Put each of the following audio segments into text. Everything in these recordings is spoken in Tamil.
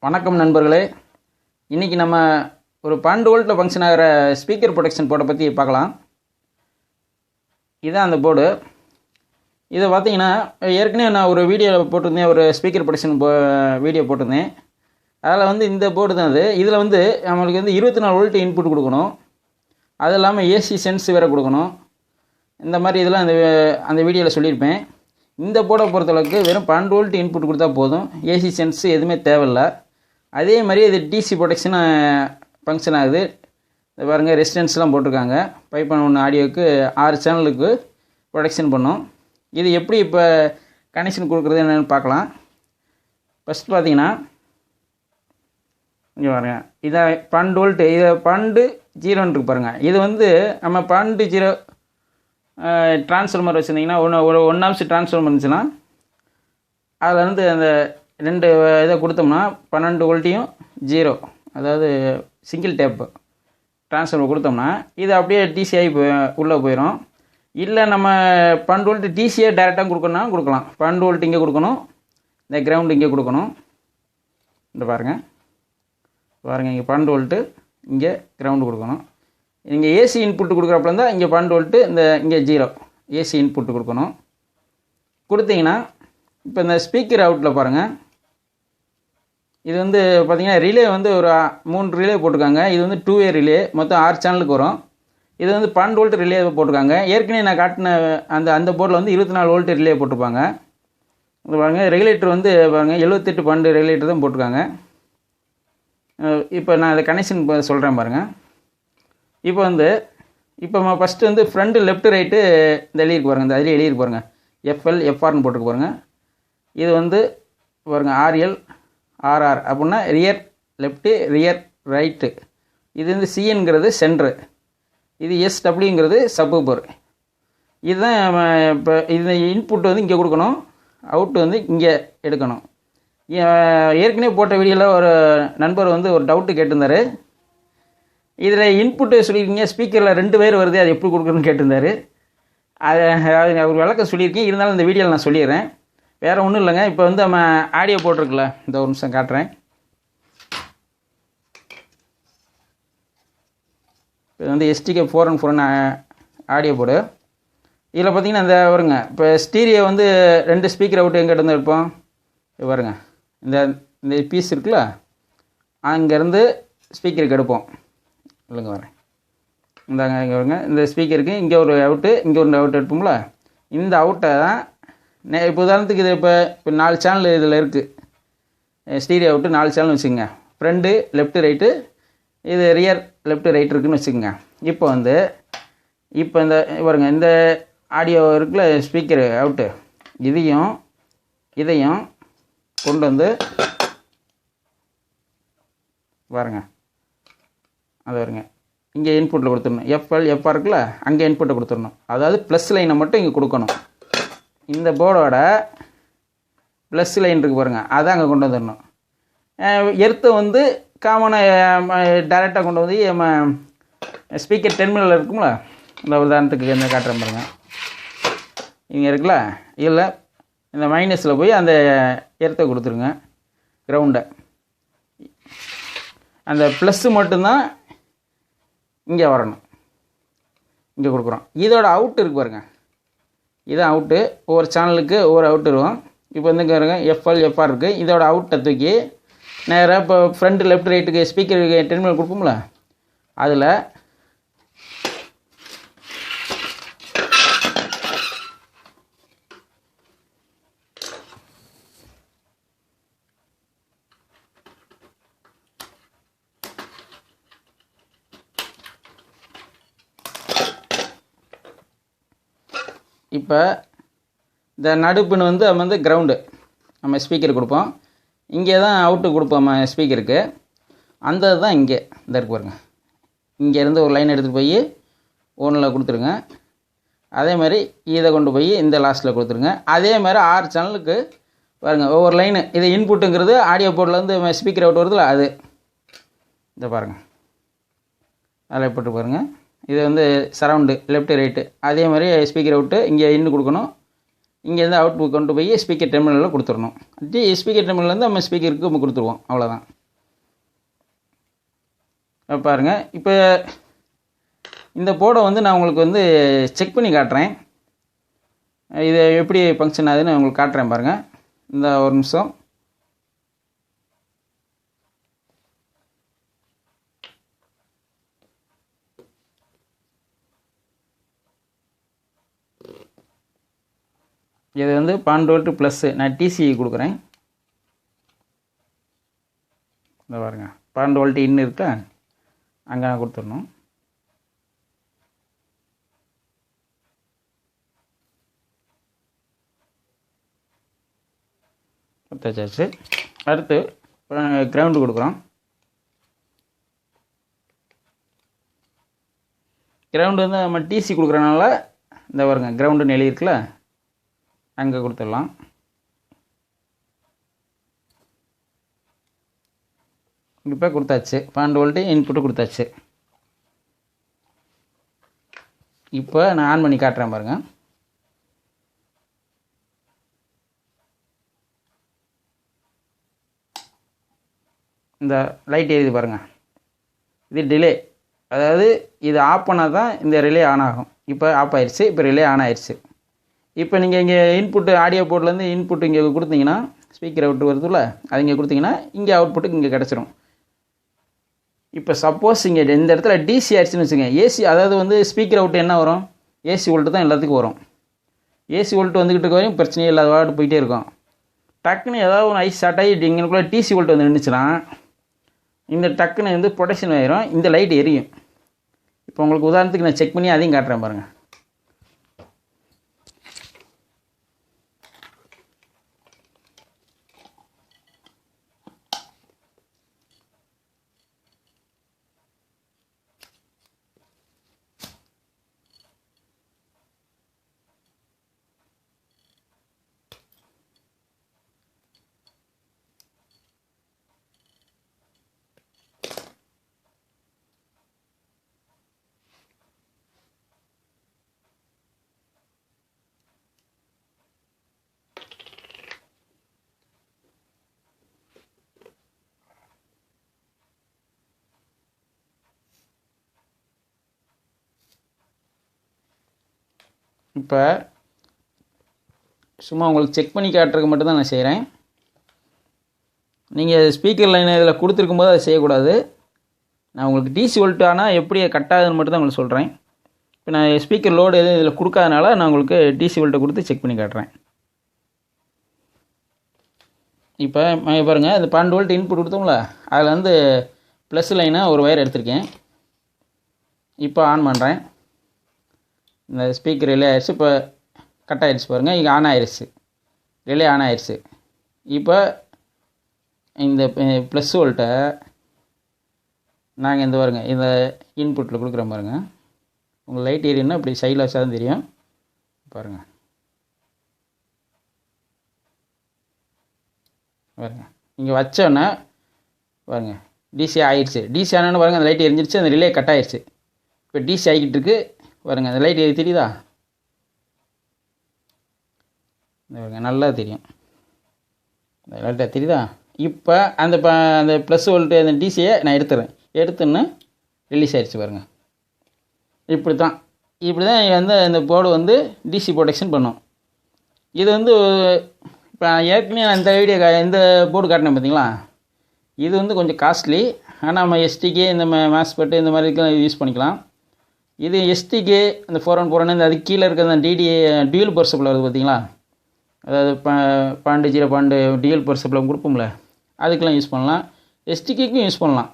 வணக்கம் நண்பர்களே. இன்றைக்கி நம்ம ஒரு 12 வோல்ட்டில் ஃபங்க்ஷன் ஆகிற ஸ்பீக்கர் ப்ரொடெக்ஷன் போர்டை பற்றி பார்க்கலாம். இதுதான் அந்த போர்டு. இதை பார்த்தீங்கன்னா ஏற்கனவே நான் ஒரு வீடியோ போட்டிருந்தேன், ஒரு ஸ்பீக்கர் ப்ரொடெக்ஷன் வீடியோ போட்டிருந்தேன். அதில் இந்த போர்டு தான் அது. இதில் நம்மளுக்கு 24 வோல்ட் இன்புட் கொடுக்கணும். அது இல்லாமல் ஏசி சென்ஸ் வேறு கொடுக்கணும். இந்த மாதிரி இதெல்லாம் அந்த வீடியோவில் சொல்லியிருப்பேன். இந்த போர்டை பொறுத்தளவுக்கு வெறும் 12 வோல்ட் இன்புட் கொடுத்தா போதும், ஏசி சென்ஸ் எதுவுமே தேவையில்லை. அதே மாதிரி இது டிசி ப்ரொடெக்ஷன் ஃபங்க்ஷன் ஆகுது. இது பாருங்கள், ரெசிஸ்டன்ஸ்லாம் போட்டிருக்காங்க. 5.1 ஆடியோவுக்கு 6 சேனலுக்கு ப்ரொடெக்ஷன் பண்ணும். இது எப்படி இப்போ கனெக்ஷன் கொடுக்குறது என்னென்னு பார்க்கலாம். ஃபஸ்ட் பார்த்தீங்கன்னா இங்கே பாருங்கள், இதை 12 வோல்ட்டு, இதை 12.0 இருக்கு பாருங்கள். இது நம்ம 12.0 ட்ரான்ஸ்ஃபார்மர் வச்சுருந்தீங்கன்னா, ஒரு 1 ஆம்ஸ் ட்ரான்ஸ்ஃபார்மர் இருந்துச்சுன்னா அதில் அந்த 2 இதை கொடுத்தோம்னா 12 வோல்ட்டையும் 0, அதாவது சிங்கிள் டேப்பு ட்ரான்ஸ்ஃபார்மர் கொடுத்தோம்னா இது அப்படியே டிசிஐ உள்ளே போயிடும். இல்லை நம்ம 12 வோல்ட் டிசிஐ டேரெக்டாக கொடுக்கணும்னா கொடுக்கலாம். 12 வோல்ட் இங்கே கொடுக்கணும், இந்த கிரவுண்டு இங்கே கொடுக்கணும். இந்த பாருங்கள் இங்கே 12 வோல்ட்டு, இங்கே கிரவுண்டு கொடுக்கணும். இங்கே ஏசி இன்புட்டு கொடுக்குறப்ப இருந்தால் இங்கே 12 வோல்ட்டு, இங்கே 0 ஏசி இன்புட்டு கொடுக்கணும். கொடுத்தீங்கன்னா இப்போ இந்த ஸ்பீக்கர் அவுட்டில் பாருங்கள், இது பார்த்திங்கன்னா ரிலே ஒரு 3 ரிலே போட்டிருக்காங்க. இது 2-வே ரிலே, மொத்தம் 6 சேனலுக்கு வரும். இது 12 வோல்ட் ரிலே போட்டிருக்காங்க. ஏற்கனவே நான் காட்டின அந்த போர்டில் 24 வோல்ட் ரிலே போட்டிருப்பாங்க. இது பாருங்கள், ரெகுலேட்டர் பாருங்கள் 78 12 ரெகுலேட்டர் தான் போட்டிருக்காங்க. இப்போ நான் அதை கனெக்ஷன் சொல்கிறேன் பாருங்கள். இப்போ ஃபஸ்ட்டு ஃப்ரண்ட் லெஃப்ட் ரைட்டு இந்த எழுதிருக்கு பாருங்கள், இந்த அதில் எழுதிருக்கு பாருங்கள், எஃப்எல் எஃப்ஆர்னு போட்டுருக்கு பாருங்கள். இது பாருங்கள் ஆர்எல் ஆர்ஆர் அப்படின்னா ரியர் லெஃப்ட்டு, ரியர் ரைட்டு. இது சிஎன்கிறது சென்ட்ரு, இது எஸ்டபிள்யூங்கிறது சப்பூப்பர். இதுதான் இப்போ இந்த இன்புட் இங்கே கொடுக்கணும், அவுட்டு இங்கே எடுக்கணும். ஏற்கனவே போட்ட வீடியோவில் ஒரு நண்பர் ஒரு டவுட்டு கேட்டிருந்தார். இதில் இன்புட்டு சொல்லியிருக்கீங்க, ஸ்பீக்கரில் 2 வயர் வருது, அது எப்படி கொடுக்குறதுன்னு கேட்டிருந்தார். அது ஒரு விளக்கம் சொல்லியிருக்கேன், இருந்தாலும் இந்த வீடியோவில் நான் சொல்லிடுறேன். வேறு ஒன்றும் இல்லைங்க. இப்போ நம்ம ஆடியோ போட்டிருக்குல்ல, இந்த ஒரு நிமிஷம் காட்டுறேன். இப்போ எஸ்டிகே 414 ஆடியோ போர்டு. இதில் பார்த்தீங்கன்னா இந்த வருங்க, இப்போ ஸ்டீரியோ 2 ஸ்பீக்கர் அவுட்டு எங்கே இருந்து இருப்போம் வருங்க, இந்த பீஸ் இருக்குல்ல, அங்கேருந்து ஸ்பீக்கருக்கு எடுப்போம். இல்லைங்க வரேன், இந்தாங்க இங்கே வருங்க, இந்த ஸ்பீக்கருக்கு இங்கே ஒரு அவுட்டு, இங்கே ஒரு அவுட் எடுப்போம்ல, இந்த அவுட்டை தான் இப்போ உதாரணத்துக்கு இது இப்போ 4 சேனல் இதில் இருக்குது. ஸ்டீரியோ அவுட்டு 4 சேனல் வச்சுக்கோங்க. ஃப்ரண்ட்டு லெஃப்ட்டு ரைட்டு, இது ரியர் லெஃப்ட்டு ரைட் இருக்குதுன்னு வச்சுக்கோங்க. இப்போ இந்த பாருங்க, இந்த ஆடியோ இருக்குல்ல ஸ்பீக்கரு அவுட்டு, இதையும் கொண்டு பாருங்க, அது வருங்க, இங்கே இன்புட்டில் கொடுத்துடணும். எஃப்எல் எஃப்ஆர் இருக்குல்ல, அங்கே இன்புட்டை கொடுத்துடணும். அதாவது ப்ளஸ் லைனை மட்டும் இங்கே கொடுக்கணும். இந்த போர்டோட ப்ளஸ் லைன் இருக்குது பாருங்கள், அதை அங்கே கொண்டு வந்துடணும். எர்த்தை காமனாக டைரெக்டாக கொண்டு நம்ம ஸ்பீக்கர் டெர்மினல் இருக்குங்களா, இந்த உதாரணத்துக்கு என்ன காட்டுறேன் பாருங்கள், இங்கே இருக்குல்ல, இதில் இந்த மைனஸில் போய் அந்த எர்த்தை கொடுத்துருங்க, கிரவுண்டை. அந்த ப்ளஸ்ஸு மட்டும்தான் இங்கே வரணும், இங்கே கொடுக்குறோம். இதோட அவுட்டு இருக்குது பாருங்கள், இதுதான் அவுட்டு. ஒவ்வொரு சேனலுக்கு ஒவ்வொரு அவுட்டு இருக்கும். இப்போ இங்கே இருங்க, எஃப்எல் எஃப்ஆர் இருக்குது. இதோட அவுட்டை தூக்கி நேராக இப்போ ஃப்ரண்ட் லெஃப்ட் ரைட்டுக்கு ஸ்பீக்கருக்கு டெர்மினல் கொடுப்போம்ல, அதில் இப்போ இந்த நடுப்புன்னு நம்ம கிரவுண்டு நம்ம ஸ்பீக்கர் கொடுப்போம். இங்கே தான் அவுட்டு கொடுப்போம் நம்ம ஸ்பீக்கருக்கு. அந்த தான் இங்கே இந்த இருக்கு பாருங்க, இங்கேருந்து ஒரு லைன் எடுத்துகிட்டு போய் 1 கொடுத்துருங்க. அதே மாதிரி இதை கொண்டு போய் இந்த லாஸ்ட்டில் கொடுத்துருங்க. அதே மாதிரி 6 சேனலுக்கு பாருங்கள், ஒவ்வொரு லைனு. இது இன்புட்டுங்கிறது ஆடியோ போர்டில் ஸ்பீக்கர் அவுட் வருதுல்ல, அது இதை பாருங்கள், அதில் போட்டு பாருங்கள். இது சரவுண்டு லெஃப்ட்டு ரைட்டு. அதே மாதிரி ஸ்பீக்கர் அவுட்டு இங்கே இன்னு கொடுக்கணும், இங்கேருந்து அவுட்புட் கொண்டு போய் ஸ்பீக்கர் டெர்மினலில் கொடுத்துடணும். ஸ்பீக்கர் டெர்மினல்லேருந்து நம்ம ஸ்பீக்கருக்கு நம்ம கொடுத்துருவோம். அவ்வளோதான். பாருங்கள், இப்போ இந்த போர்டை வந்து நான் உங்களுக்கு வந்து செக் பண்ணி காட்டுறேன். இது எப்படி ஃபங்க்ஷன் ஆகுதுன்னு உங்களுக்கு காட்டுறேன் பாருங்கள். இந்த ஒரு நிமிஷம். இது வந்து 12 வோல்ட் ப்ளஸ்ஸு. நான் டிசி கொடுக்குறேன். இந்த பாருங்க, 12 வோல்ட் இன்னு இருக்கா, அங்கே நான் கொடுத்துடணும். கொடுத்தாச்சு. அடுத்து கிரவுண்டு கொடுக்குறோம். கிரவுண்டு வந்து நம்ம டிசி கொடுக்குறனால இந்த பாருங்க கிரவுண்டுன்னு எழுதியிருக்குல்ல, அங்கே கொடுத்துடலாம். இப்போ கொடுத்தாச்சு. 12 வோல்ட்டு இன்புட்டு கொடுத்தாச்சு. இப்போ நான் ஆன் பண்ணி காட்டுறேன் பாருங்கள். இந்த லைட் எரியுது பாருங்கள். இது டிலே, அதாவது இது ஆஃப் பண்ணால் தான் இந்த ரிலே ஆன் ஆகும். இப்போ ஆஃப் ஆயிடுச்சு. இப்போ ரிலே ஆன் ஆயிடுச்சு. இப்போ நீங்கள் இங்கே இன்புட்டு ஆடியோ போர்ட்லேருந்து இன்புட்டு இங்கே கொடுத்தீங்கன்னா ஸ்பீக்கர் அவுட் வருதுல்ல, அது இங்கே கொடுத்தீங்கன்னா இங்கே அவுட்புட்டுக்கு இங்கே கிடச்சிரும். இப்போ சப்போஸ் இங்கே இந்த இடத்துல டிசி ஆயிடுச்சுன்னு வச்சுக்கோங்க, ஏசி, அதாவது வந்து ஸ்பீக்கர் அவுட் என்ன வரும், ஏசி வோல்ட்டு தான் எல்லாத்துக்கும் வரும். ஏசி வோல்ட்டு வந்துக்கிட்டு இருக்க வரையும் பிரச்சனையே இல்லாத வாட்டு போயிட்டே இருக்கும். டக்குன்னு ஏதாவது ஒன்று ஐஸ் ஸ்டார்ட் ஆகி இங்கேக்குள்ளே டிசி வோல்ட் வந்து நின்றுச்சுன்னா இந்த டக்குன்னு வந்து ப்ரொடெக்ஷன் ஆயிரும், இந்த லைட் எரியும். இப்போ உங்களுக்கு உதாரணத்துக்கு நான் செக் பண்ணி அதையும் காட்டுறேன் பாருங்கள். இப்போ சும்மா உங்களுக்கு செக் பண்ணி காட்டுறதுக்கு மட்டும்தான் நான் செய்கிறேன். நீங்கள் ஸ்பீக்கர் லைன் இதில் கொடுத்துருக்கும்போது அதை செய்யக்கூடாது. நான் உங்களுக்கு டிசி வோல்ட் ஆனால் எப்படி கட் ஆகுதுன்னு மட்டும் தான் உங்களுக்கு சொல்கிறேன். இப்போ நான் ஸ்பீக்கர் லோடு எதுவும் இதில் கொடுக்காதனால நான் உங்களுக்கு டிசி வோல்ட்டை கொடுத்து செக் பண்ணி காட்டுறேன். இப்போ பாருங்கள், இந்த 12 வோல்ட் இன்புட் கொடுத்தோம்ல, அதில் வந்து ப்ளஸ் லைனாக ஒரு ஒயர் எடுத்திருக்கேன். இப்போ ஆன் பண்ணுறேன். இந்த ஸ்பீக்கர் ரிலே ஆயிடுச்சு. இப்போ கட் ஆகிடுச்சு பாருங்கள், இங்கே ஆன் ஆயிடுச்சு, ரிலே ஆன் ஆயிடுச்சு. இப்போ இந்த ப்ளஸ் வோல்ட்டை நாங்கள் இந்த பாருங்கள் இந்த இன்புட்டில் கொடுக்குறோம் பாருங்கள். உங்கள் லைட் ஏரியானா இப்படி சைடில் வச்சா தான் தெரியும் பாருங்கள். பாருங்கள் இங்கே வச்சோன்னே பாருங்கள் டிசி ஆகிடுச்சு. டிசி ஆனோன்னு பாருங்கள், அந்த லைட் எரிஞ்சிருச்சு, அந்த ரிலே கட் ஆகிடுச்சு. இப்போ டிசி ஆகிக்கிட்டு இருக்குது பாருங்கள். அந்த லைட் எரி தெரியுதா, பாருங்கள் நல்லா தெரியும், இந்த லைட்டாக தெரியுதா. இப்போ அந்த அந்த ப்ளஸ் வோல்ட்டு அந்த டிசியை நான் எடுத்துன்னு ரிலீஸ் ஆகிடுச்சு பாருங்கள். இப்படி தான் வந்து இந்த போர்டு வந்து டிசி ப்ரொடெக்ஷன் பண்ணும். இது வந்து இப்போ ஏற்கனவே நான் இந்த போர்டு காட்டினேன் பார்த்தீங்களா, இது வந்து கொஞ்சம் காஸ்ட்லி. ஆனால் நம்ம எஸ்டிகே இந்த மேஸ்பெட்டு இந்த மாதிரிக்கெலாம் யூஸ் பண்ணிக்கலாம். இது எஸ்டிகே அந்த 414 இந்த அதுக்கு கீழே இருக்கிற அந்த டியூல் பவர் சப்ளை வருது பார்த்தீங்களா, அதாவது 12 டியூல் பவர் சப்ளை கொடுப்போம்ல, அதுக்கெலாம் யூஸ் பண்ணலாம். எஸ்டிகேக்கும் யூஸ் பண்ணலாம்.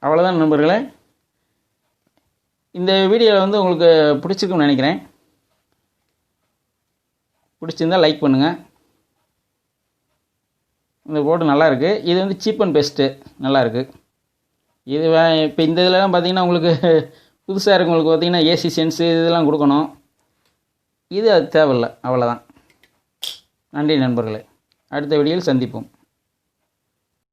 அவ்வளோதான் நண்பர்களே. இந்த வீடியோவில் வந்து உங்களுக்கு பிடிச்சிருக்குன்னு நினைக்கிறேன். பிடிச்சிருந்தால் லைக் பண்ணுங்கள். இந்த போர்டு நல்லாயிருக்கு. இது வந்து சீப் அண்ட் பெஸ்ட்டு, நல்லாயிருக்கு. இது இப்போ இந்த இதெல்லாம் பார்த்திங்கன்னா உங்களுக்கு புதுசாக இருக்கவங்களுக்கு பார்த்திங்கன்னா ஏசி சென்ஸு இதெல்லாம் கொடுக்கணும். இது அது தேவையில்லை. அவ்வளோதான். நன்றி நண்பர்களே. அடுத்த வீடியோவில் சந்திப்போம்.